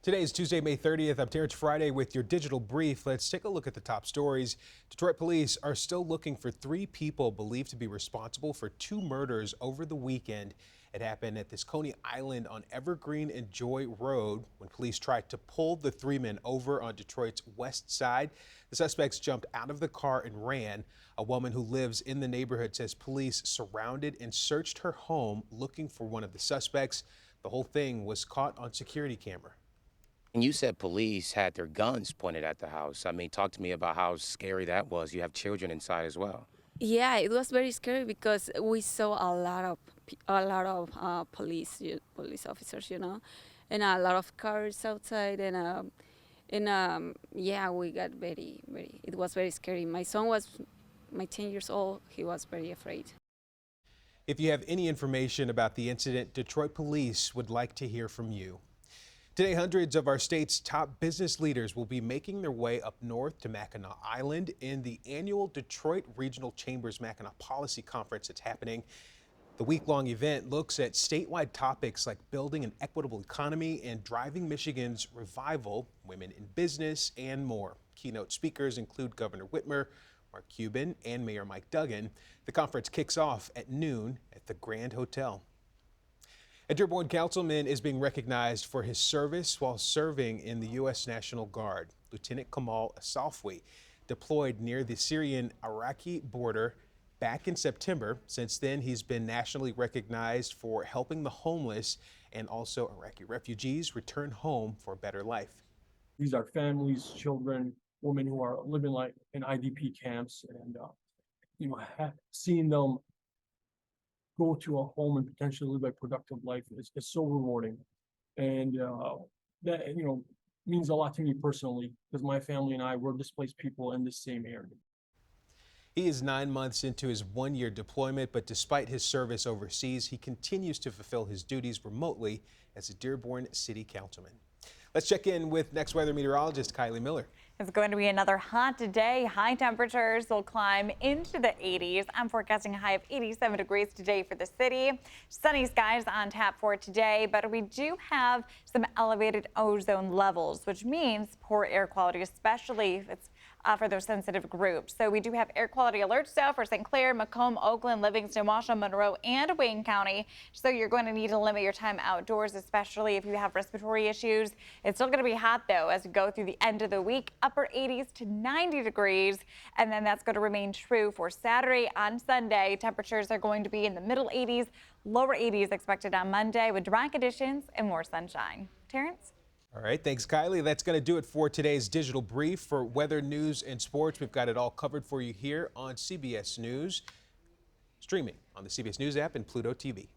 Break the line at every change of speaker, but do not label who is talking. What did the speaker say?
Today is Tuesday, May 30th. I'm Terrence Friday with your digital brief. Let's take a look at the top stories. Detroit police are still looking for 3 people believed to be responsible for 2 murders over the weekend. It happened at this Coney Island on Evergreen and Joy Road when police tried to pull the 3 men over on Detroit's west side. The suspects jumped out of the car and ran. A woman who lives in the neighborhood says police surrounded and searched her home looking for one of the suspects. The whole thing was caught on security camera.
And you said police had their guns pointed at the house. I mean, talk to me about how scary that was. You have children inside as well.
Yeah, it was very scary because we saw police officers, and a lot of cars outside, and yeah, we got very. It was very scary. My 10 years old. He was very afraid.
If you have any information about the incident, Detroit police would like to hear from you. Today, hundreds of our state's top business leaders will be making their way up north to Mackinac Island in the annual Detroit Regional Chambers Mackinac Policy Conference that's happening. The week-long event looks at statewide topics like building an equitable economy and driving Michigan's revival, women in business, and more. Keynote speakers include Governor Whitmer, Mark Cuban, and Mayor Mike Duggan. The conference kicks off at noon at the Grand Hotel. A Dearborn councilman is being recognized for his service while serving in the U.S. National Guard. Lieutenant Kamal Asafwi deployed near the Syrian-Iraqi border back in September. Since then, he's been nationally recognized for helping the homeless and also Iraqi refugees return home for a better life.
These are families, children, women who are living like in IDP camps, and seeing them go to a home and potentially live a productive life is so rewarding. And that, means a lot to me personally, because my family and I were displaced people in the same area.
He is 9 months into his 1-year deployment, but despite his service overseas, he continues to fulfill his duties remotely as a Dearborn City Councilman. Let's check in with next weather meteorologist Kylie Miller.
It's going to be another hot day. High temperatures will climb into the 80s. I'm forecasting a high of 87 degrees today for the city. Sunny skies on tap for today, but we do have some elevated ozone levels, which means poor air quality, especially if it's for those sensitive groups. So we do have air quality alerts now for St. Clair, Macomb, Oakland, Livingston, Washoe, Monroe, and Wayne County. So you're going to need to limit your time outdoors, especially if you have respiratory issues. It's still going to be hot, though, as we go through the end of the week, upper 80s to 90 degrees. And then that's going to remain true for Saturday. On Sunday, temperatures are going to be in the middle 80s, lower 80s expected on Monday with dry conditions and more sunshine. Terrence?
All right, thanks, Kylie. That's going to do it for today's digital brief. For weather, news, and sports, we've got it all covered for you here on CBS News, streaming on the CBS News app and Pluto TV.